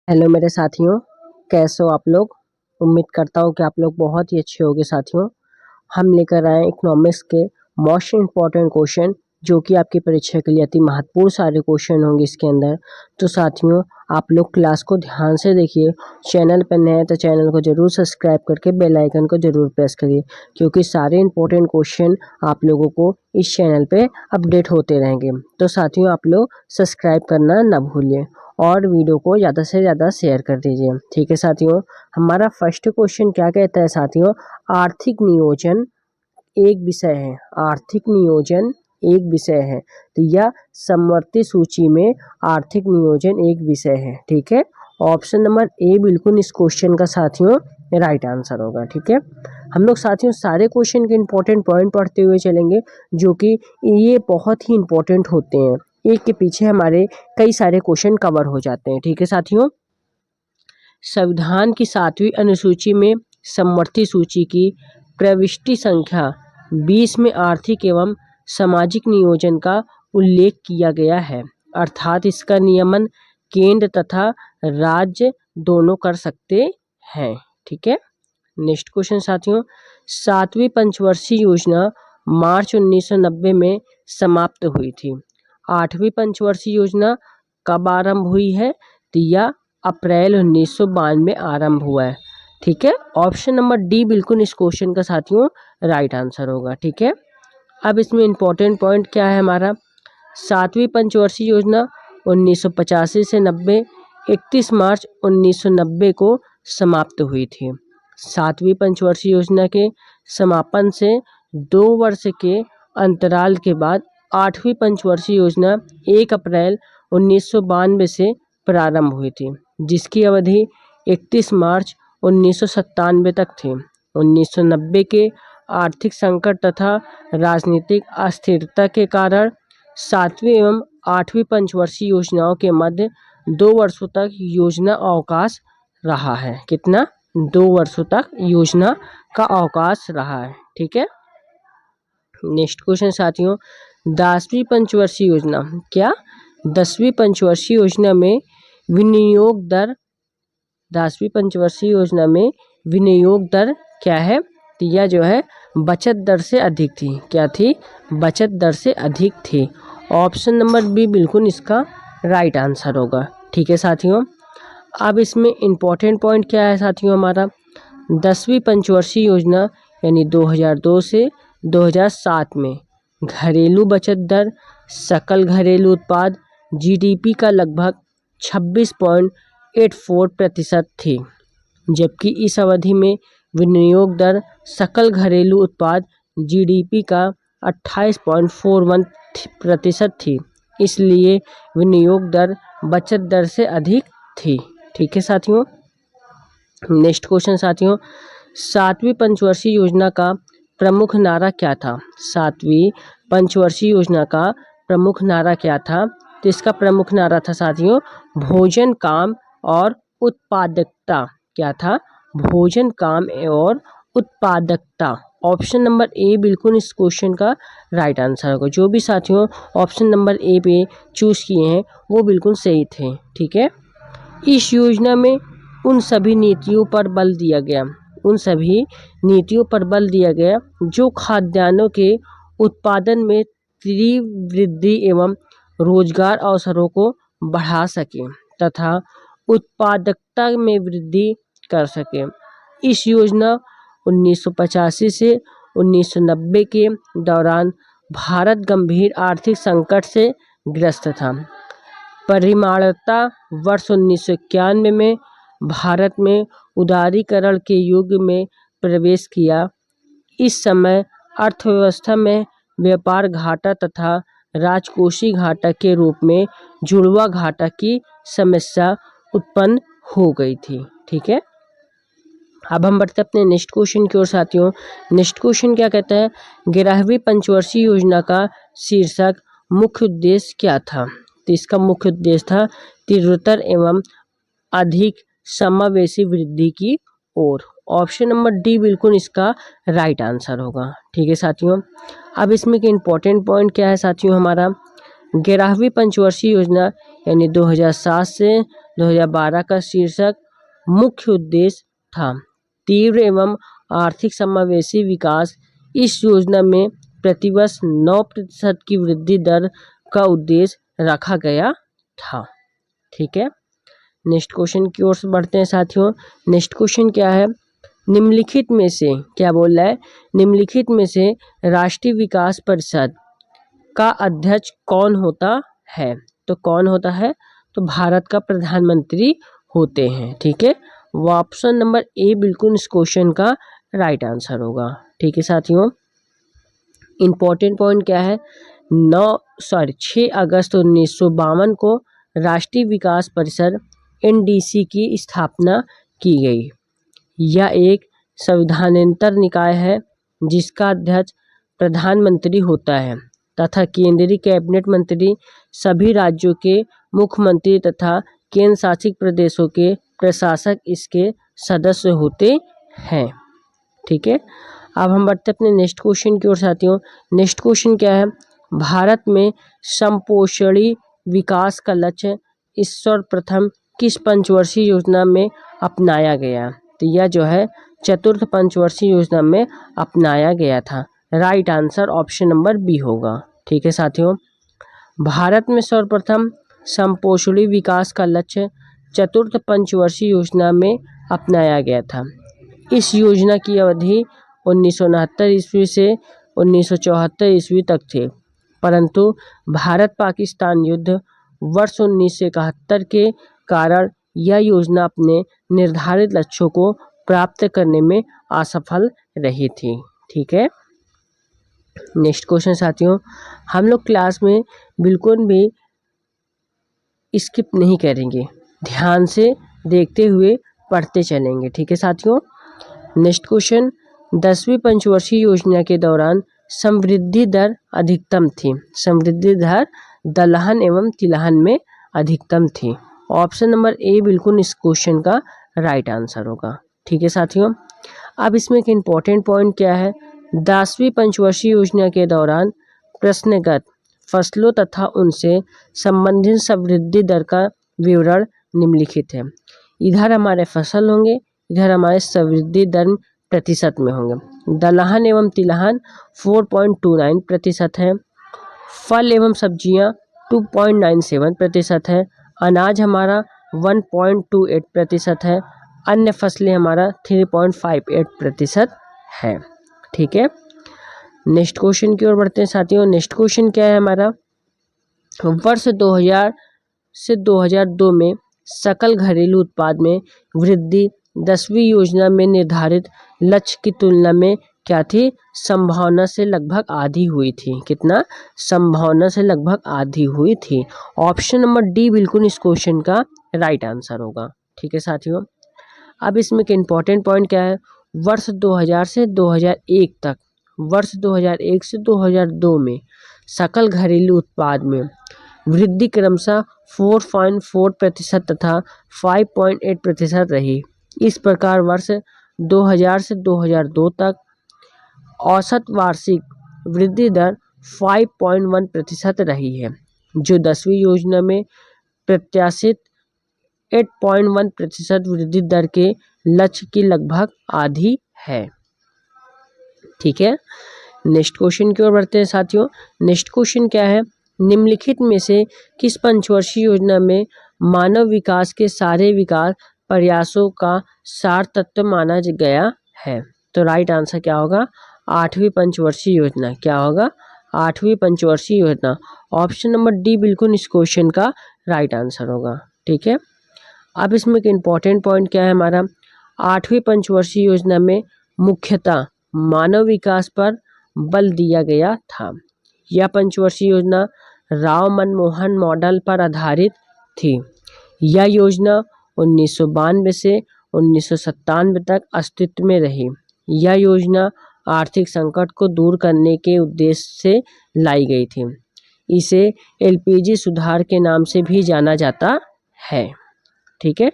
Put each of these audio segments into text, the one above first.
Hello मेरे साथियों, कैसे हो आप लोग। उम्मीद करता हूँ कि आप लोग बहुत ही अच्छे होंगे साथियों। हम लेकर आए इकोनॉमिक्स के मोस्ट इम्पॉर्टेंट क्वेश्चन जो कि आपकी परीक्षा के लिए अति महत्वपूर्ण सारे क्वेश्चन होंगे इसके अंदर। तो साथियों, आप लोग क्लास को ध्यान से देखिए। चैनल पर नए हैं तो चैनल को जरूर सब्सक्राइब करके बेल आइकन को जरूर प्रेस करिए, क्योंकि सारे इंपॉर्टेंट क्वेश्चन आप लोगों को इस चैनल पे अपडेट होते रहेंगे। तो साथियों, आप लोग सब्सक्राइब करना ना भूलिए और वीडियो को ज़्यादा से ज़्यादा शेयर कर दीजिए। ठीक है साथियों, हमारा फर्स्ट क्वेश्चन क्या कहता है साथियों, आर्थिक नियोजन एक विषय है। आर्थिक नियोजन एक विषय है, तो यह समवर्ती सूची में आर्थिक नियोजन एक विषय है। ठीक है, ऑप्शन नंबर ए बिल्कुल इस क्वेश्चन का साथियों राइट आंसर होगा। ठीक है, हम लोग साथियों सारे क्वेश्चन के इंपॉर्टेंट पॉइंट पढ़ते हुए चलेंगे, जो कि ये बहुत ही इंपॉर्टेंट होते हैं। एक के पीछे हमारे कई सारे क्वेश्चन कवर हो जाते हैं। ठीक है साथियों, संविधान की 7वीं अनुसूची में समवर्ती सूची की प्रविष्टि संख्या 20 में आर्थिक एवं सामाजिक नियोजन का उल्लेख किया गया है, अर्थात इसका नियमन केंद्र तथा राज्य दोनों कर सकते हैं। ठीक है, नेक्स्ट क्वेश्चन साथियों, 7वीं पंचवर्षीय योजना मार्च 1990 में समाप्त हुई थी। 8वीं पंचवर्षीय योजना कब आरंभ हुई है, तो यह अप्रैल 1992 में आरंभ हुआ है। ठीक है, ऑप्शन नंबर डी बिल्कुल इस क्वेश्चन का साथियों राइट आंसर होगा। ठीक है, अब इसमें इंपॉर्टेंट पॉइंट क्या है हमारा, 7वीं पंचवर्षीय योजना 1985 से 90 31 मार्च 1990 को समाप्त हुई थी। 7वीं पंचवर्षीय योजना के समापन से 2 वर्ष के अंतराल के बाद 8वीं पंचवर्षीय योजना 1 अप्रैल 1992 से प्रारंभ हुई थी, जिसकी अवधि 31 मार्च 1997 तक थी। 1990 के आर्थिक संकट तथा राजनीतिक अस्थिरता के कारण 7वीं एवं 8वीं पंचवर्षीय योजनाओं के मध्य 2 वर्षों तक योजना अवकाश रहा है। कितना, 2 वर्षों तक योजना का अवकाश रहा है। ठीक है, नेक्स्ट क्वेश्चन साथियों, 10वीं पंचवर्षीय योजना, क्या 10वीं पंचवर्षीय योजना में विनियोग दर, 10वीं पंचवर्षीय योजना में विनियोग दर क्या है, तो यह जो है बचत दर से अधिक थी। क्या थी, बचत दर से अधिक थी। ऑप्शन नंबर बी बिल्कुल इसका राइट आंसर होगा। ठीक है साथियों, अब इसमें इंपॉर्टेंट पॉइंट क्या है साथियों हमारा, 10वीं पंचवर्षीय योजना यानी 2002 से 2007 में घरेलू बचत दर सकल घरेलू उत्पाद जीडीपी का लगभग 26.84% थी, जबकि इस अवधि में विनियोग दर सकल घरेलू उत्पाद जीडीपी का 28.41% थी। इसलिए विनियोग दर बचत दर से अधिक थी। ठीक है साथियों, नेक्स्ट क्वेश्चन साथियों, 7वीं पंचवर्षीय योजना का प्रमुख नारा क्या था। 7वीं पंचवर्षीय योजना का प्रमुख नारा क्या था, तो इसका प्रमुख नारा था साथियों भोजन, काम और उत्पादकता। क्या था, भोजन, काम और उत्पादकता। ऑप्शन नंबर ए बिल्कुल इस क्वेश्चन का राइट आंसर होगा। जो भी साथियों ऑप्शन नंबर ए पे चूज किए हैं वो बिल्कुल सही थे। ठीक है, इस योजना में उन सभी नीतियों पर बल दिया गया, उन सभी नीतियों पर बल दिया गया जो खाद्यान्नों के उत्पादन में तीव्र वृद्धि एवं रोजगार अवसरों को बढ़ा सके तथा उत्पादकता में वृद्धि कर सके। इस योजना 1985 से 1990 के दौरान भारत गंभीर आर्थिक संकट से ग्रस्त था। परिमाणता वर्ष 1991 में भारत में उदारीकरण के युग में प्रवेश किया। इस समय अर्थव्यवस्था में व्यापार घाटा तथा राजकोषीय घाटा के रूप में जुड़वा घाटा की समस्या उत्पन्न हो गई थी। ठीक है, अब हम बढ़ते अपने नेक्स्ट क्वेश्चन की ओर साथियों। नेक्स्ट क्वेश्चन क्या कहता है, 11वीं पंचवर्षीय योजना का शीर्षक मुख्य उद्देश्य क्या था, तो इसका मुख्य उद्देश्य था तीव्रतर एवं अधिक समावेशी वृद्धि की ओर। ऑप्शन नंबर डी बिल्कुल इसका राइट आंसर होगा। ठीक है साथियों, अब इसमें के इम्पोर्टेंट पॉइंट क्या है साथियों हमारा, 11वीं पंचवर्षीय योजना यानी 2007 से 2012 का शीर्षक मुख्य उद्देश्य था तीव्र एवं आर्थिक समावेशी विकास। इस योजना में प्रतिवर्ष 9% की वृद्धि दर का उद्देश्य रखा गया था। ठीक है, नेक्स्ट क्वेश्चन की ओर से बढ़ते हैं साथियों। नेक्स्ट क्वेश्चन क्या है, निम्नलिखित में से, क्या बोल रहा है, निम्नलिखित में से राष्ट्रीय विकास परिषद का अध्यक्ष कौन होता है? तो कौन होता है? तो भारत का प्रधानमंत्री होते हैं। ठीक है, वो ऑप्शन नंबर ए बिल्कुल इस क्वेश्चन का राइट आंसर होगा। ठीक है साथियों, इंपॉर्टेंट पॉइंट क्या है, 6 अगस्त 1952 को राष्ट्रीय विकास परिषद NDC की स्थापना की गई। यह एक संविधानांतर निकाय है जिसका अध्यक्ष प्रधानमंत्री होता है तथा केंद्रीय कैबिनेट मंत्री सभी राज्यों के मुख्यमंत्री तथा केंद्र शासित प्रदेशों के प्रशासक इसके सदस्य होते हैं। ठीक है, अब हम बढ़ते अपने नेक्स्ट क्वेश्चन की ओर साथियों। नेक्स्ट क्वेश्चन क्या है, भारत में समपोषणी विकास का लक्ष्य इस सर्वप्रथम किस पंचवर्षीय योजना में अपनाया गया? तो यह जो है चतुर्थ पंचवर्षीय योजना में अपनाया गया था। Right answer option number B होगा। ठीक है साथियों, भारत में सर्वप्रथम समपोषणी विकास का लक्ष्य चतुर्थ पंचवर्षीय योजना में अपनाया गया था। इस योजना की अवधि 1969 ईस्वी से 1974 ईस्वी तक थे, परंतु भारत पाकिस्तान युद्ध वर्ष 1971 के कारण यह योजना अपने निर्धारित लक्ष्यों को प्राप्त करने में असफल रही थी। ठीक है, नेक्स्ट क्वेश्चन साथियों, हम लोग क्लास में बिल्कुल भी स्किप नहीं करेंगे, ध्यान से देखते हुए पढ़ते चलेंगे। ठीक है साथियों, नेक्स्ट क्वेश्चन, 10वीं पंचवर्षीय योजना के दौरान समृद्धि दर अधिकतम थी। समृद्धि दर दलहन एवं तिलहन में अधिकतम थी। ऑप्शन नंबर ए बिल्कुल इस क्वेश्चन का राइट आंसर होगा। ठीक है साथियों, अब इसमें एक इम्पॉर्टेंट पॉइंट क्या है, 10वीं पंचवर्षीय योजना के दौरान प्रश्नगत फसलों तथा उनसे संबंधित समृद्धि दर का विवरण निम्नलिखित है। इधर हमारे फसल होंगे, इधर हमारे समृद्धि दर प्रतिशत में होंगे। दलहन एवं तिलहन 4.29% है, फल एवं सब्जियां 2.97% है, अनाज हमारा 1.28% है, अन्य फसलें हमारा 3.58% है। ठीक है, नेक्स्ट क्वेश्चन की ओर बढ़ते हैं साथियों। नेक्स्ट क्वेश्चन क्या है हमारा, वर्ष 2000 से 2002 में सकल घरेलू उत्पाद में वृद्धि 10वीं योजना में निर्धारित लक्ष्य की तुलना में क्या थी? संभावना से लगभग आधी हुई थी। कितना? संभावना से लगभग आधी हुई थी। ऑप्शन नंबर डी बिल्कुल इस क्वेश्चन का राइट आंसर होगा। ठीक है साथियों, अब इसमें एक इम्पॉर्टेंट पॉइंट क्या है, वर्ष 2000 से 2001 तक, वर्ष 2001 से 2002 में सकल घरेलू उत्पाद में वृद्धि क्रमशः 4.4% तथा 5.8% रही। इस प्रकार वर्ष 2000 से 2002 तक औसत वार्षिक वृद्धि दर 5.1% रही है, जो 10वीं योजना में प्रत्याशित 8.1% वृद्धि दर के लक्ष्य की लगभग आधी है। ठीक है, नेक्स्ट क्वेश्चन की ओर बढ़ते हैं साथियों। नेक्स्ट क्वेश्चन क्या है, निम्नलिखित में से किस पंचवर्षीय योजना में मानव विकास के सारे विकास प्रयासों का सार तत्व माना गया है? तो राइट आंसर क्या होगा? 8वीं पंचवर्षीय योजना। क्या होगा? 8वीं पंचवर्षीय योजना। ऑप्शन नंबर डी बिल्कुल इस क्वेश्चन का राइट आंसर होगा। ठीक है, अब इसमें एक इम्पॉर्टेंट पॉइंट क्या है हमारा, 8वीं पंचवर्षीय योजना में मुख्यतः मानव विकास पर बल दिया गया था। यह पंचवर्षीय योजना राव मनमोहन मॉडल पर आधारित थी। यह योजना 1992 से 1997 तक अस्तित्व में रही। यह योजना आर्थिक संकट को दूर करने के उद्देश्य से लाई गई थी। इसे LPG सुधार के नाम से भी जाना जाता है। ठीक है,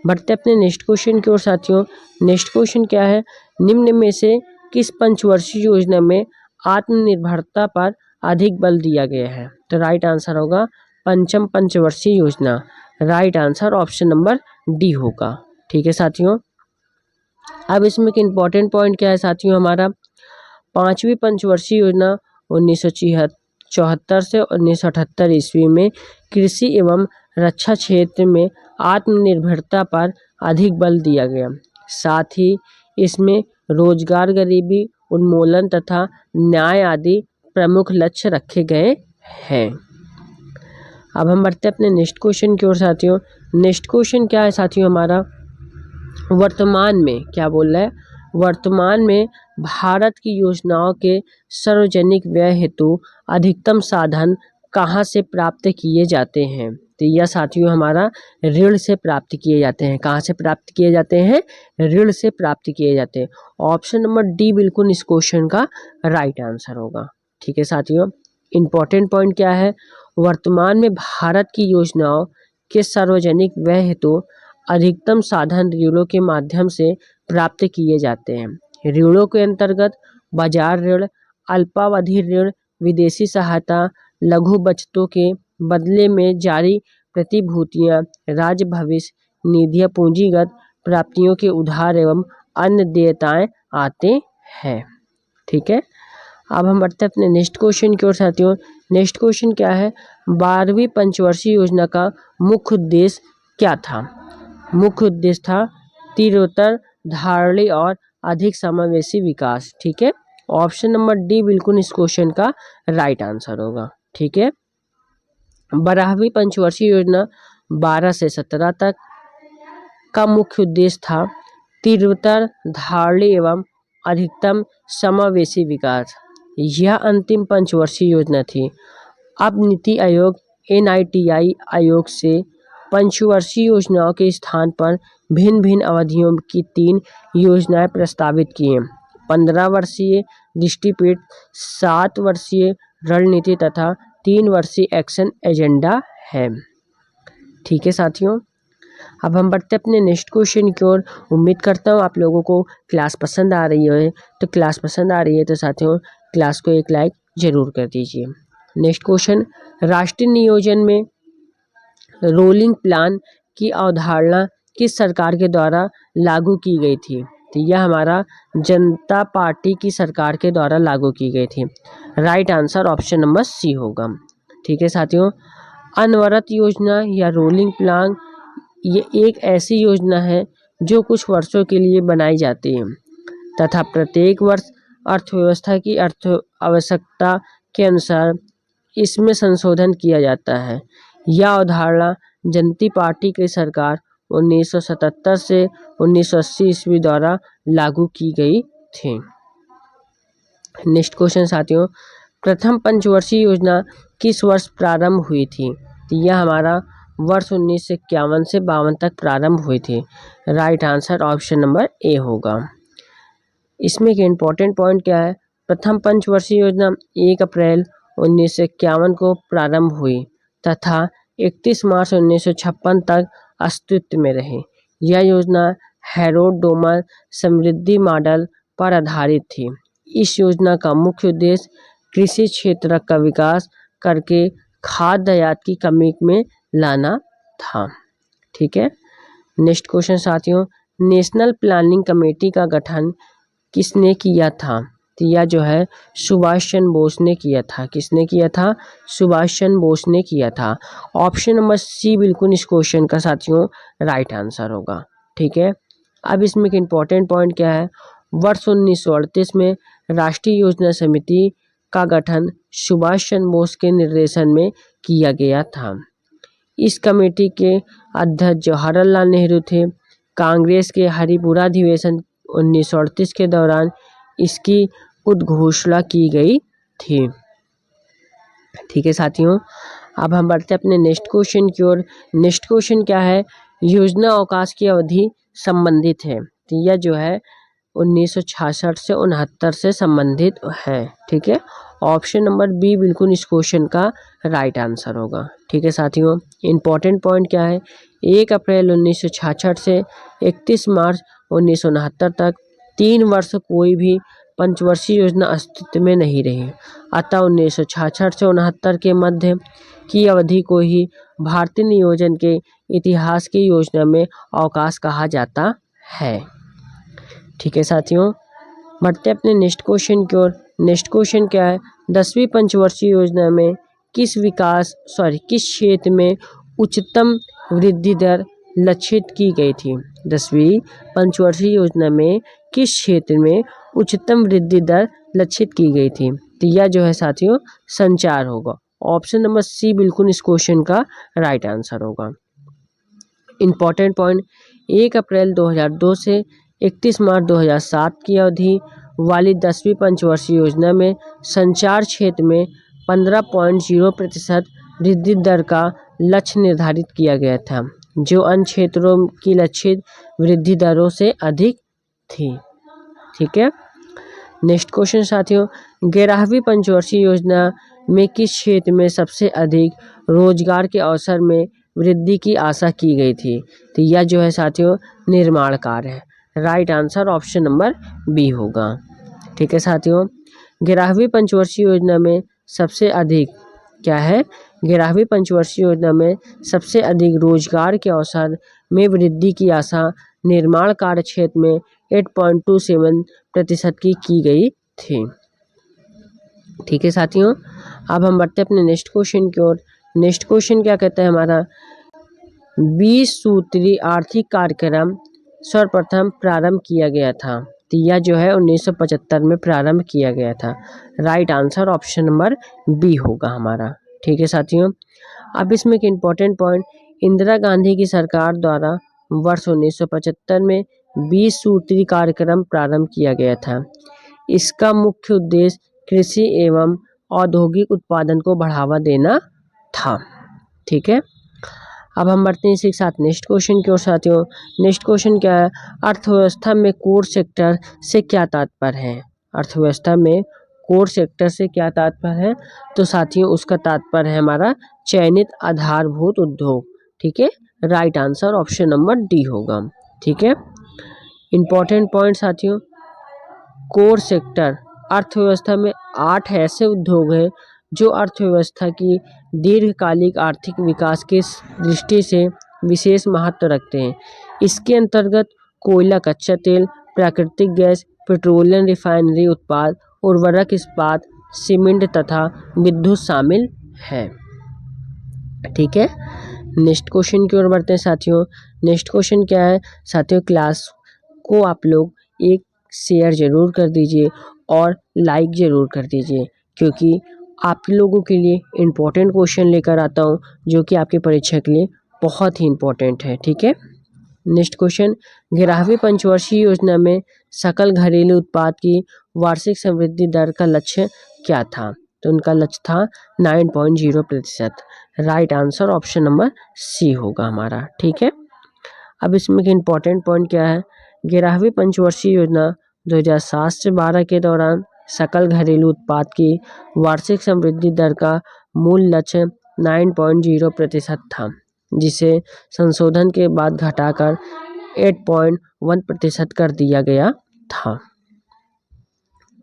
बढ़ते अपने नेक्स्ट क्वेश्चन की ओर साथियों। नेक्स्ट क्वेश्चन क्या है, निम्न में से किस पंचवर्षीय योजना में आत्मनिर्भरता पर अधिक बल दिया गया है? तो राइट आंसर होगा पंचम पंचवर्षीय योजना। Right answer option number D होगा। ठीक है साथियों, अब इसमें एक इम्पॉर्टेंट पॉइंट क्या है साथियों, हमारा पांचवी पंचवर्षीय योजना 1974 से 1978 ईस्वी में कृषि एवं रक्षा क्षेत्र में आत्मनिर्भरता पर अधिक बल दिया गया। साथ ही इसमें रोजगार, गरीबी उन्मूलन तथा न्याय आदि प्रमुख लक्ष्य रखे गए हैं। अब हम बढ़ते हैं अपने नेक्स्ट क्वेश्चन की ओर साथियों। नेक्स्ट क्वेश्चन क्या है साथियों, हमारा वर्तमान में क्या बोल रहा है, वर्तमान में भारत की योजनाओं के सार्वजनिक व्यय हेतु अधिकतम साधन कहाँ से प्राप्त किए जाते हैं। तो यह साथियों हमारा ऋण से प्राप्त किए जाते हैं। कहाँ से प्राप्त किए जाते हैं, ऋण से प्राप्त किए जाते हैं। ऑप्शन नंबर डी बिल्कुल इस क्वेश्चन का राइट आंसर होगा। ठीक है साथियों, इम्पोर्टेंट पॉइंट क्या है, वर्तमान में भारत की योजनाओं के सार्वजनिक व्यय हेतु अधिकतम साधन ऋणों के माध्यम से प्राप्त किए जाते हैं। ऋणों के अंतर्गत बाजार ऋण, अल्पावधि ऋण, विदेशी सहायता, लघु बचतों के बदले में जारी प्रतिभूतियां, राज्य भविष्य निधियां, पूंजीगत प्राप्तियों के उधार एवं अन्य देयताएं आते हैं। ठीक है, अब हम बढ़ते हैं अपने नेक्स्ट क्वेश्चन की ओर साथियों। नेक्स्ट क्वेश्चन क्या है, 12वीं पंचवर्षीय योजना का मुख्य उद्देश्य क्या था। मुख्य उद्देश्य था तीव्रतर, धारणी और अधिक समावेशी विकास। ठीक है, ऑप्शन नंबर डी बिल्कुल इस क्वेश्चन का राइट आंसर होगा। ठीक है, 12वीं पंचवर्षीय योजना 12 से 17 तक का मुख्य उद्देश्य था तीव्रतर, धारणी एवं अधिकतम समावेशी विकास। यह अंतिम पंचवर्षीय योजना थी। अब नीति आयोग NITI आयोग से पंचवर्षीय योजनाओं के स्थान पर भिन्न भिन्न अवधियों की 3 योजनाएं प्रस्तावित की हैं। 15 वर्षीय दृष्टिपीठ, 7 वर्षीय रणनीति तथा 3 वर्षीय एक्शन एजेंडा है। ठीक है साथियों, अब हम बढ़ते अपने नेक्स्ट क्वेश्चन की ओर। उम्मीद करता हूँ आप लोगों को क्लास पसंद आ रही है। तो क्लास पसंद आ रही है तो साथियों क्लास को एक लाइक जरूर कर दीजिए। नेक्स्ट क्वेश्चन, राष्ट्रीय नियोजन में रोलिंग प्लान की अवधारणा किस सरकार के द्वारा लागू की गई थी। तो यह हमारा जनता पार्टी की सरकार के द्वारा लागू की गई थी। Right answer option number C होगा। ठीक है साथियों, अनवरत योजना या रोलिंग प्लान ये एक ऐसी योजना है जो कुछ वर्षों के लिए बनाई जाती है तथा प्रत्येक वर्ष अर्थव्यवस्था की आवश्यकता के अनुसार इसमें संशोधन किया जाता है। यह अवधारणा जनता पार्टी की सरकार 1977 से 1980 ईस्वी द्वारा लागू की गई थी। नेक्स्ट क्वेश्चन साथियों, प्रथम पंचवर्षीय योजना किस वर्ष प्रारंभ हुई थी। तो यह हमारा वर्ष 1951 से 52 तक प्रारंभ हुई थी। Right answer option number A होगा। इसमें के इम्पोर्टेंट पॉइंट क्या है, प्रथम पंचवर्षीय योजना 1 अप्रैल 1951 को प्रारंभ हुई तथा 31 मार्च 1956 तक अस्तित्व में रही। यह योजना हैरोल्ड डोमर समृद्धि मॉडल पर आधारित थी। इस योजना का मुख्य उद्देश्य कृषि क्षेत्र का विकास करके खाद्य आयात की कमी में लाना था। ठीक है, नेक्स्ट क्वेश्चन साथियों, नेशनल प्लानिंग कमेटी का गठन किसने किया था। तो यह जो है सुभाष चंद्र बोस ने किया था। किसने किया था, सुभाष चंद्र बोस ने किया था। ऑप्शन नंबर सी बिल्कुल इस क्वेश्चन का साथियों राइट आंसर होगा। ठीक है, अब इसमें एक इम्पॉर्टेंट पॉइंट क्या है, वर्ष 1938 में राष्ट्रीय योजना समिति का गठन सुभाष चंद्र बोस के निर्देशन में किया गया था। इस कमेटी के अध्यक्ष जवाहरलाल नेहरू थे। कांग्रेस के हरिपुरा अधिवेशन 1938 के दौरान इसकी उद्घोषणा की गई थी। ठीक है साथियों, अब हम बढ़ते अपने नेक्स्ट क्वेश्चन की ओर। नेक्स्ट क्वेश्चन क्या है, योजना अवकाश की अवधि संबंधित है। तो यह जो है 1966 से 69 से संबंधित है। ठीक है, ऑप्शन नंबर बी बिल्कुल इस क्वेश्चन का राइट आंसर होगा। ठीक है साथियों, इम्पॉर्टेंट पॉइंट क्या है, 1 अप्रैल 1966 से 31 मार्च 1969 तक 3 वर्ष कोई भी पंचवर्षीय योजना अस्तित्व में नहीं रही। अतः 1966 से 69 के मध्य की अवधि को ही भारतीय नियोजन के इतिहास की योजना में अवकाश कहा जाता है। ठीक है साथियों, बढ़ते अपने नेक्स्ट क्वेश्चन की ओर। नेक्स्ट क्वेश्चन क्या है, 10वीं पंचवर्षीय योजना में किस क्षेत्र में उच्चतम वृद्धि दर लक्षित की गई थी। 10वीं पंचवर्षीय योजना में किस क्षेत्र में उच्चतम वृद्धि दर लक्षित की गई थी। तो यह जो है साथियों संचार होगा। ऑप्शन नंबर सी बिल्कुल इस क्वेश्चन का राइट आंसर होगा। इंपॉर्टेंट पॉइंट, 1 अप्रैल 2002 से 31 मार्च 2007 की अवधि वाली 10वीं पंचवर्षीय योजना में संचार क्षेत्र में 15.0% वृद्धि दर का लक्ष्य निर्धारित किया गया था, जो अन्य क्षेत्रों की लक्षित वृद्धि दरों से अधिक थी। ठीक है, नेक्स्ट क्वेश्चन साथियों, 11वीं पंचवर्षीय योजना में किस क्षेत्र में सबसे अधिक रोजगार के अवसर में वृद्धि की आशा की गई थी। तो यह जो है साथियों निर्माण कार्य है। Right answer option number B होगा। ठीक है साथियों, 11वीं पंचवर्षीय योजना में सबसे अधिक क्या है, 11वीं पंचवर्षीय योजना में सबसे अधिक रोजगार के अवसर में वृद्धि की आशा निर्माण कार्य क्षेत्र में 8.27% की गई थी। ठीक है साथियों, अब हम बढ़ते अपने नेक्स्ट क्वेश्चन की ओर। नेक्स्ट क्वेश्चन क्या कहता है हमारा, 20 सूत्री आर्थिक कार्यक्रम सर्वप्रथम प्रारंभ किया गया था। तो यह जो है 1975 में प्रारंभ किया गया था। Right answer option number B होगा हमारा। ठीक है साथियों, अब इसमें एक इम्पोर्टेंट पॉइंट, इंदिरा गांधी की सरकार द्वारा वर्ष 1975 में 20 सूत्री कार्यक्रम प्रारंभ किया गया था। इसका मुख्य उद्देश्य कृषि एवं औद्योगिक उत्पादन को बढ़ावा देना था। ठीक है, अब हम बढ़ते हैं इसी के साथ नेक्स्ट क्वेश्चन की ओर साथियों। नेक्स्ट क्वेश्चन क्या है, अर्थव्यवस्था में कोर सेक्टर से क्या तात्पर्य है। अर्थव्यवस्था में कोर सेक्टर से क्या तात्पर्य है, तो साथियों उसका तात्पर्य है हमारा चयनित आधारभूत उद्योग। ठीक है, right answer option number D होगा। ठीक है, इंपॉर्टेंट पॉइंट साथियों, कोर सेक्टर अर्थव्यवस्था में 8 ऐसे उद्योग हैं जो अर्थव्यवस्था की दीर्घकालिक आर्थिक विकास की दृष्टि से विशेष महत्व रखते हैं। इसके अंतर्गत कोयला, कच्चा तेल, प्राकृतिक गैस, पेट्रोलियम रिफाइनरी उत्पाद, उर्वरक, इस्पात, सीमेंट तथा विद्युत शामिल है। ठीक है, नेक्स्ट क्वेश्चन की ओर बढ़ते हैं साथियों। नेक्स्ट क्वेश्चन क्या है साथियों, क्लास को आप लोग एक शेयर जरूर कर दीजिए और लाइक ज़रूर कर दीजिए, क्योंकि आप लोगों के लिए इम्पोर्टेंट क्वेश्चन लेकर आता हूँ जो कि आपकी परीक्षा के लिए बहुत ही इम्पोर्टेंट है। ठीक है, नेक्स्ट क्वेश्चन, 11वीं पंचवर्षीय योजना में सकल घरेलू उत्पाद की वार्षिक समृद्धि दर का लक्ष्य क्या था। तो उनका लक्ष्य था 9.0%। Right answer option number C होगा हमारा। ठीक है, अब इसमें एक इम्पॉर्टेंट पॉइंट क्या है, 11वीं पंचवर्षीय योजना 2007 से 12 के दौरान सकल घरेलू उत्पाद की वार्षिक समृद्धि दर का मूल लक्ष्य 9.0% था, जिसे संशोधन के बाद घटाकर 8.1% कर दिया गया था।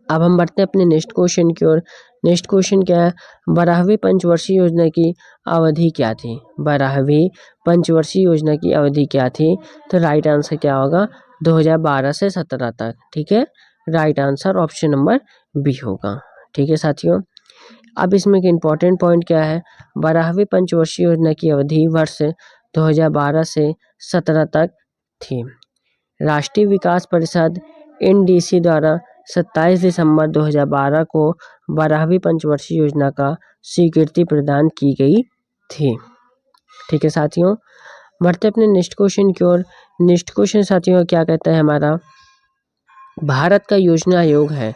अब हम बढ़ते हैं अपने नेक्स्ट क्वेश्चन की ओर। नेक्स्ट क्वेश्चन क्या है, 12वीं पंचवर्षीय योजना की अवधि क्या थी। 12वीं पंचवर्षीय योजना की अवधि क्या थी, तो राइट आंसर क्या होगा, 2012 से 17 तक। ठीक है, right answer option number B होगा। ठीक है साथियों, अब इसमें एक इम्पॉर्टेंट पॉइंट क्या है, 12वीं पंचवर्षीय योजना की अवधि वर्ष 2012 से 17 तक थी। राष्ट्रीय विकास परिषद NDC द्वारा 27 दिसंबर 2012 को 12वीं पंचवर्षीय योजना का स्वीकृति प्रदान की गई थी। ठीक है साथियों, बढ़ते अपने नेक्स्ट क्वेश्चन की ओर। नेक्स्ट क्वेश्चन साथियों क्या कहता है हमारा, भारत का योजना आयोग है।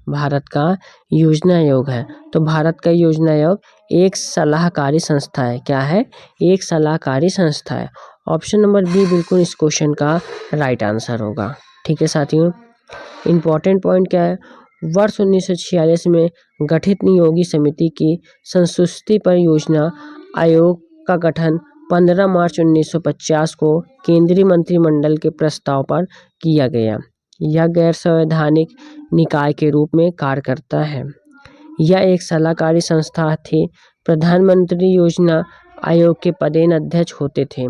भारत का योजना आयोग है, तो भारत का योजना आयोग एक सलाहकारी संस्था है। क्या है, एक सलाहकारी संस्था है। ऑप्शन नंबर बी बिल्कुल इस क्वेश्चन का राइट आंसर होगा। ठीक है साथियों, इम्पॉर्टेंट पॉइंट क्या है, वर्ष 1946 में गठित नियोगी समिति की संस्तुति पर योजना आयोग का गठन 15 मार्च 1950 को केंद्रीय मंत्रिमंडल के प्रस्ताव पर किया गया। यह गैर संवैधानिक निकाय के रूप में कार्य करता है। यह एक सलाहकारी संस्था थी। प्रधानमंत्री योजना आयोग के पदेन अध्यक्ष होते थे।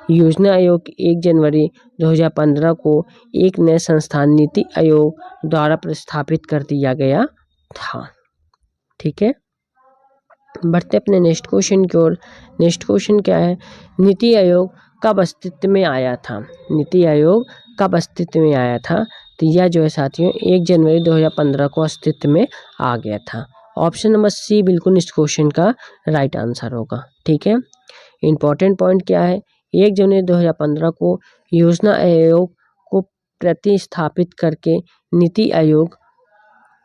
योजना आयोग 1 जनवरी 2015 को एक नए संस्थान नीति आयोग द्वारा प्रस्थापित कर दिया गया था। ठीक है, बढ़ते अपने नेक्स्ट क्वेश्चन की ओर। नेक्स्ट क्वेश्चन क्या है, नीति आयोग कब अस्तित्व में आया था? नीति आयोग कब अस्तित्व में आया था? तो यह जो है साथियों 1 जनवरी 2015 को अस्तित्व में आ गया था। ऑप्शन नंबर सी बिल्कुल इस क्वेश्चन का राइट आंसर होगा। ठीक है, इंपॉर्टेंट पॉइंट क्या है, 1 जनवरी 2015 को योजना आयोग को प्रतिस्थापित करके नीति आयोग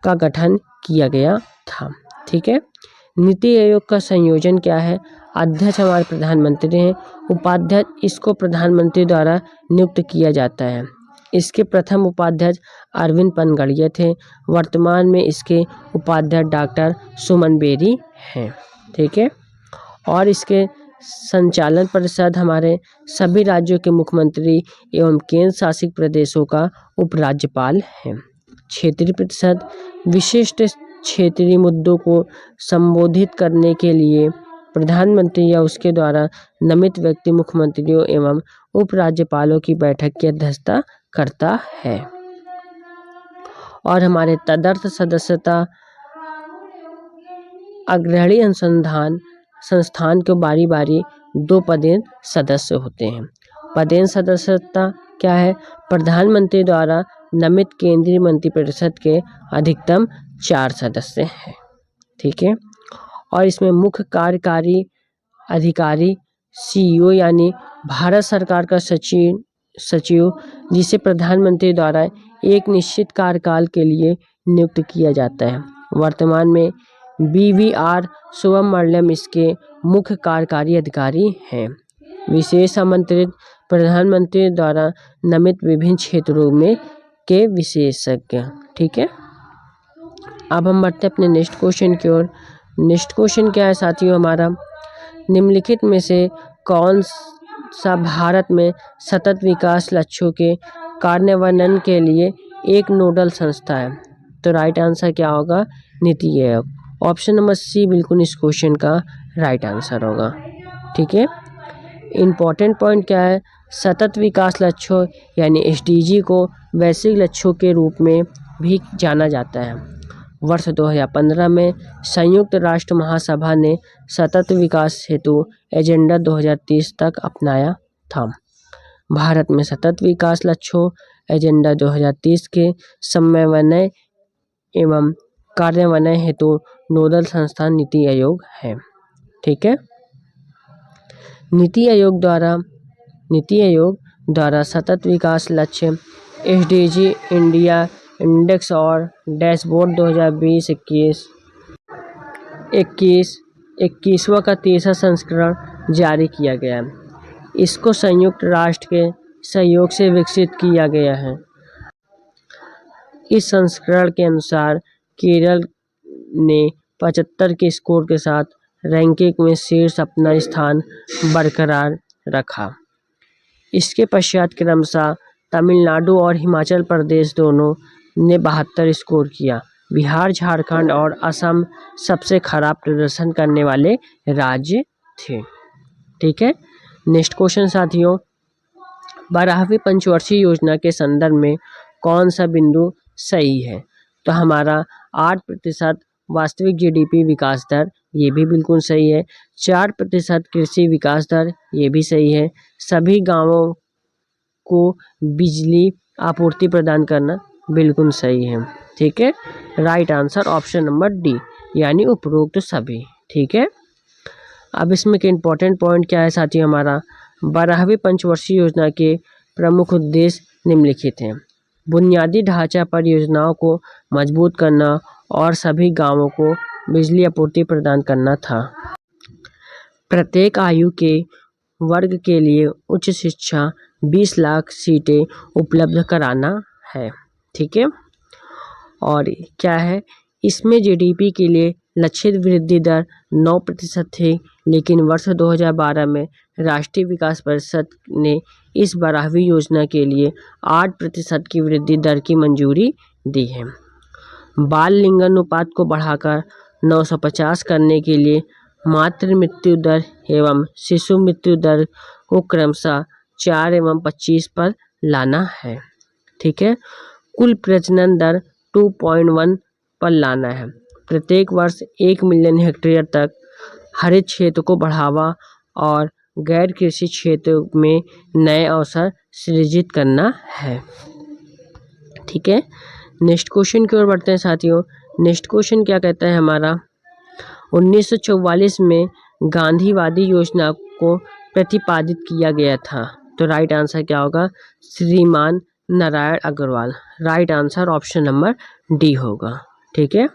का गठन किया गया था। ठीक है, नीति आयोग का संयोजन क्या है? अध्यक्ष हमारे प्रधानमंत्री हैं, उपाध्यक्ष इसको प्रधानमंत्री द्वारा नियुक्त किया जाता है। इसके प्रथम उपाध्यक्ष अरविंद पनगड़िया थे। वर्तमान में इसके उपाध्यक्ष डॉक्टर सुमन बेरी हैं। ठीक है, और इसके संचालन परिषद हमारे सभी राज्यों के मुख्यमंत्री एवं केंद्र शासित प्रदेशों का उपराज्यपाल है। क्षेत्रीय परिषद विशिष्ट क्षेत्रीय मुद्दों को संबोधित करने के लिए प्रधानमंत्री या उसके द्वारा नामित व्यक्ति मुख्यमंत्रियों एवं उपराज्यपालों की बैठक की अध्यक्षता करता है। और हमारे तदर्थ सदस्यता अग्रणी अनुसंधान संस्थान के बारी बारी 2 पदेन सदस्य होते हैं। पदेन सदस्यता क्या है? प्रधानमंत्री द्वारा नामित केंद्रीय मंत्रिपरिषद के अधिकतम 4 सदस्य हैं। ठीक है, और इसमें मुख्य कार्यकारी अधिकारी सीईओ यानी भारत सरकार का सचिव जिसे प्रधानमंत्री द्वारा एक निश्चित कार्यकाल के लिए नियुक्त किया जाता है। वर्तमान में BVR सुब्रमण्यम इसके मुख्य कार्यकारी अधिकारी हैं। विशेष आमंत्रित प्रधानमंत्री द्वारा नामित विभिन्न क्षेत्रों में के विशेषज्ञ। ठीक है, अब हम बढ़ते अपने नेक्स्ट क्वेश्चन की ओर। नेक्स्ट क्वेश्चन क्या है साथियों हमारा, निम्नलिखित में से कौन सा भारत में सतत विकास लक्ष्यों के कार्यान्वयन के लिए एक नोडल संस्था है? तो राइट आंसर क्या होगा? नीति आयोग। ऑप्शन नंबर सी बिल्कुल इस क्वेश्चन का राइट आंसर होगा। ठीक है, इम्पॉर्टेंट पॉइंट क्या है, सतत विकास लक्ष्यों यानी SDG को वैश्विक लक्ष्यों के रूप में भी जाना जाता है। वर्ष 2015 में संयुक्त राष्ट्र महासभा ने सतत विकास हेतु एजेंडा 2030 तक अपनाया था। भारत में सतत विकास लक्ष्यों एजेंडा 2030 के समन्वय एवं कार्यान्वयन हेतु नोडल संस्थान नीति आयोग है। ठीक है, नीति आयोग द्वारा सतत विकास लक्ष्य SDG इंडिया इंडेक्स और डैशबोर्ड 2020-21वां का 3रा संस्करण जारी किया गया। इसको संयुक्त राष्ट्र के सहयोग से विकसित किया गया है। इस संस्करण के अनुसार केरल ने 75 के स्कोर के साथ रैंकिंग में शीर्ष अपना स्थान बरकरार रखा। इसके पश्चात क्रमशः तमिलनाडु और हिमाचल प्रदेश दोनों ने 72 स्कोर किया। बिहार, झारखंड और असम सबसे खराब प्रदर्शन करने वाले राज्य थे। ठीक है, नेक्स्ट क्वेश्चन साथियों, 12वीं पंचवर्षीय योजना के संदर्भ में कौन सा बिंदु सही है? तो हमारा 8% वास्तविक GDP विकास दर, ये भी बिल्कुल सही है। 4% कृषि विकास दर, ये भी सही है। सभी गांवों को बिजली आपूर्ति प्रदान करना, बिल्कुल सही है। ठीक है, right answer option number D यानी उपरोक्त सभी। ठीक है, अब इसमें के इम्पोर्टेंट पॉइंट क्या है साथियों हमारा, 12वीं पंचवर्षीय योजना के प्रमुख उद्देश्य निम्नलिखित हैं। बुनियादी ढांचा परियोजनाओं को मजबूत करना और सभी गांवों को बिजली आपूर्ति प्रदान करना था। प्रत्येक आयु के वर्ग के लिए उच्च शिक्षा 20 लाख सीटें उपलब्ध कराना है। ठीक है, और क्या है, इसमें GDP के लिए लक्षित वृद्धि दर 9% थी, लेकिन वर्ष 2012 में राष्ट्रीय विकास परिषद ने इस 12वीं योजना के लिए 8% की वृद्धि दर की मंजूरी दी है। बाल लिंगानुपात को बढ़ाकर 950 करने के लिए मातृ मृत्यु दर एवं शिशु मृत्यु दर को क्रमशः 4 एवं 25 पर लाना है। ठीक है, कुल प्रजनन दर 2.1 पर लाना है। प्रत्येक वर्ष 1 मिलियन हेक्टेयर तक हरित क्षेत्र को बढ़ावा और गैर कृषि क्षेत्र में नए अवसर सृजित करना है। ठीक है, नेक्स्ट क्वेश्चन की ओर बढ़ते हैं साथियों। नेक्स्ट क्वेश्चन क्या कहता है हमारा, 1944 में गांधीवादी योजना को प्रतिपादित किया गया था। तो राइट आंसर क्या होगा, श्रीमान Narayan Agarwal. Right answer option number D होगा। ठीक है,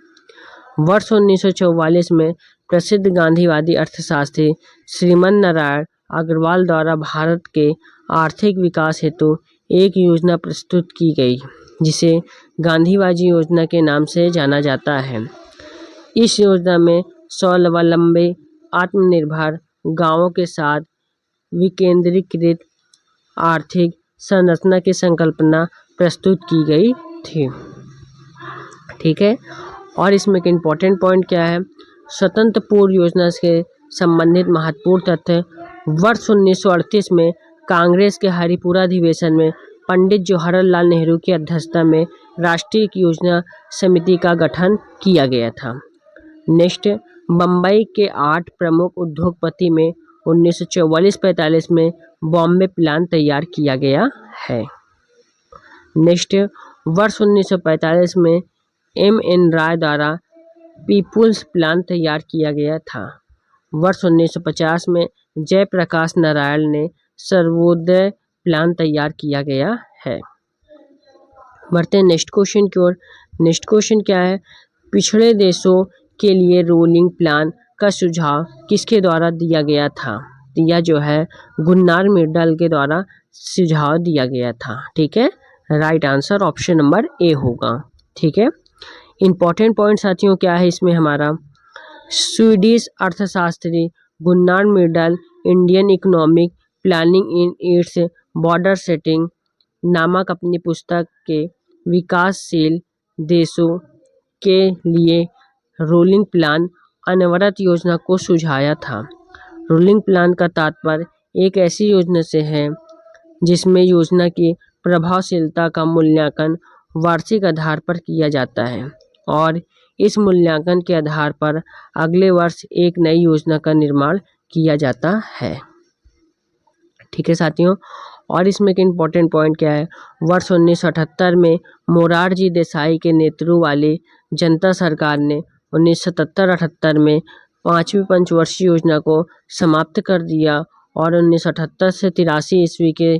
वर्ष 1944 में प्रसिद्ध गांधीवादी अर्थशास्त्री श्रीमान नारायण अग्रवाल द्वारा भारत के आर्थिक विकास हेतु एक योजना प्रस्तुत की गई, जिसे गांधीवादी योजना के नाम से जाना जाता है। इस योजना में स्वावलंबी आत्मनिर्भर गांवों के साथ विकेंद्रीकृत आर्थिक संरचना की संकल्पना प्रस्तुत की गई थी। ठीक है, और इसमें एक इम्पोर्टेंट पॉइंट क्या है, स्वतंत्र पूर्व योजना से संबंधित महत्वपूर्ण तथ्य। वर्ष 1938 में कांग्रेस के हरिपुरा अधिवेशन में पंडित जवाहरलाल नेहरू की अध्यक्षता में राष्ट्रीय योजना समिति का गठन किया गया था। नेक्स्ट, बम्बई के 8 प्रमुख उद्योगपति में 1944-45 में बॉम्बे प्लान तैयार किया गया है। नेक्स्ट, वर्ष 1945 में M.N. राय द्वारा पीपुल्स प्लान तैयार किया गया था। वर्ष 1950 में जयप्रकाश नारायण ने सर्वोदय प्लान तैयार किया गया है। बढ़ते हैं नेक्स्ट क्वेश्चन की ओर। नेक्स्ट क्वेश्चन क्या है, पिछड़े देशों के लिए रोलिंग प्लान का सुझाव किसके द्वारा दिया गया था। यह जो है गुन्नार मिर्डल के द्वारा सुझाव दिया गया था। ठीक है, right answer option number A होगा। ठीक है, इंपॉर्टेंट पॉइंट साथियों क्या है इसमें हमारा, स्वीडिश अर्थशास्त्री Gunnar Myrdal Indian economic planning in its border setting नामक अपनी पुस्तक के विकासशील देशों के लिए रोलिंग प्लान अनवरत योजना को सुझाया था। रोलिंग प्लान का तात्पर्य एक ऐसी योजना से है जिसमें योजना की प्रभावशीलता का मूल्यांकन वार्षिक आधार पर किया जाता है और इस मूल्यांकन के आधार पर अगले वर्ष एक नई योजना का निर्माण किया जाता है। ठीक है साथियों, और इसमें एक इम्पॉर्टेंट पॉइंट क्या है, वर्ष 1978 में मोरारजी देसाई के नेतृत्व वाली जनता सरकार ने 1977-78 में 5वीं पंचवर्षीय योजना को समाप्त कर दिया और 1978 से 83 ईस्वी के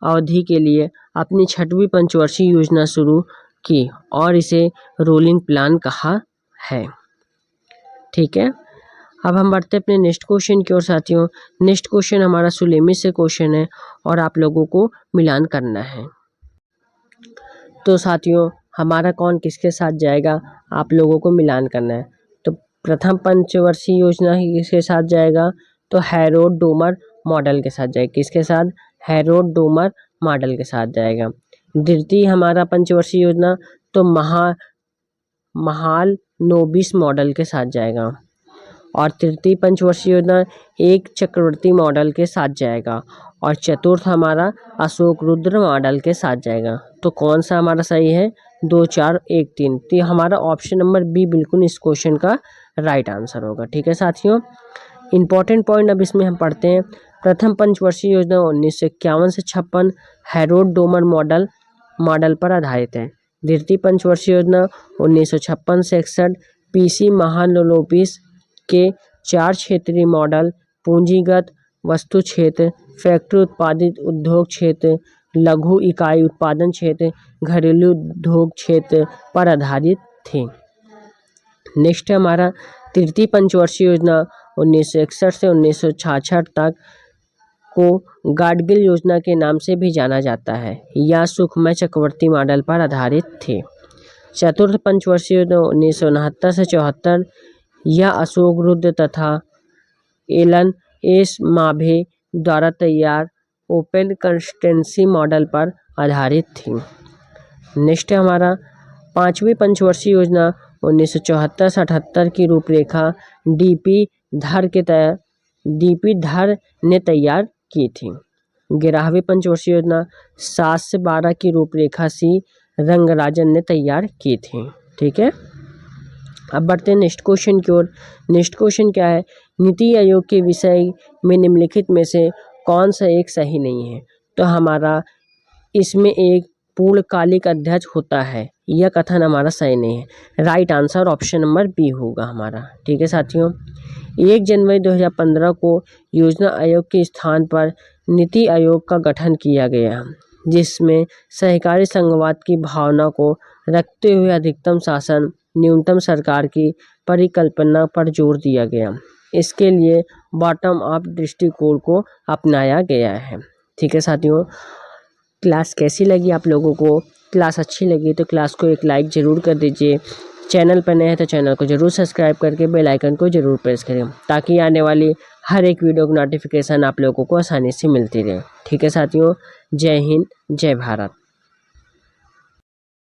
अवधि के लिए अपनी 6वीं पंचवर्षीय योजना शुरू की और इसे रोलिंग प्लान कहा है। ठीक है, अब हम बढ़ते हैं अपने नेक्स्ट क्वेश्चन की ओर साथियों। नेक्स्ट क्वेश्चन हमारा सुलेमी से क्वेश्चन है और आप लोगों को मिलान करना है। तो साथियों हमारा कौन किसके साथ जाएगा, आप लोगों को मिलान करना है। तो प्रथम पंचवर्षीय योजना किसके साथ जाएगा, तो हैरोल्ड डोमर मॉडल के साथ जाएगा। किसके साथ, हैरोल्ड डोमर मॉडल के साथ जाएगा। द्वितीय हमारा पंचवर्षीय योजना तो महालनोबिस मॉडल के साथ जाएगा और तृतीय पंचवर्षीय योजना एक चक्रवर्ती मॉडल के साथ जाएगा और चतुर्थ हमारा अशोक रुद्र मॉडल के साथ जाएगा। तो कौन सा हमारा सही है, 2, 4, 1, 3। तो हमारा ऑप्शन नंबर बी बिल्कुल इस क्वेश्चन का राइट आंसर होगा। ठीक है साथियों, इंपॉर्टेंट पॉइंट अब इसमें हम पढ़ते हैं। प्रथम पंचवर्षीय योजना 1951 से 56 हैरोल्ड डोमर मॉडल पर आधारित है। द्वितीय पंचवर्षीय योजना 1956 से 61 पीसी महालनोबिस के 4 क्षेत्रीय मॉडल पूंजीगत वस्तु क्षेत्र, फैक्ट्री उत्पादित उद्योग क्षेत्र, लघु इकाई उत्पादन क्षेत्र, घरेलू उद्योग क्षेत्र पर आधारित थे। नेक्स्ट हमारा तृतीय पंचवर्षीय योजना 1961 से 1966 तक को गाडगिल योजना के नाम से भी जाना जाता है। यह सुखमय चक्रवर्ती मॉडल पर आधारित थे। चतुर्थ पंचवर्षीय योजना 1969 से 74 यह अशोक रुद्र तथा एलन एस माभे द्वारा तैयार ओपन कंस्टिट्यूंसी मॉडल पर आधारित थी। नेक्स्ट हमारा पांचवी पंचवर्षीय योजना 1974 से 78 की रूपरेखा डीपी धर ने तैयार की थी। 11वीं पंचवर्षीय योजना 7 से 12 की रूपरेखा सी रंगराजन ने तैयार की थी। ठीक है, अब बढ़ते हैं नेक्स्ट क्वेश्चन की ओर। नेक्स्ट क्वेश्चन क्या है, नीति आयोग के विषय में निम्नलिखित में से कौन सा एक सही नहीं है। तो हमारा इसमें एक पूर्णकालिक अध्यक्ष होता है, यह कथन हमारा सही नहीं है। Right answer option number B होगा हमारा। ठीक है साथियों, 1 जनवरी 2015 को योजना आयोग के स्थान पर नीति आयोग का गठन किया गया, जिसमें सहकारी संघवाद की भावना को रखते हुए अधिकतम शासन, न्यूनतम सरकार की परिकल्पना पर जोर दिया गया। इसके लिए बॉटम अप दृष्टिकोण को अपनाया गया है। ठीक है साथियों, क्लास कैसी लगी आप लोगों को? क्लास अच्छी लगी तो क्लास को एक लाइक ज़रूर कर दीजिए। चैनल पर नए हैं तो चैनल को ज़रूर सब्सक्राइब करके बेल आइकन को ज़रूर प्रेस करें, ताकि आने वाली हर एक वीडियो की नोटिफिकेशन आप लोगों को आसानी से मिलती रहे। ठीक है साथियों, जय हिंद, जय भारत।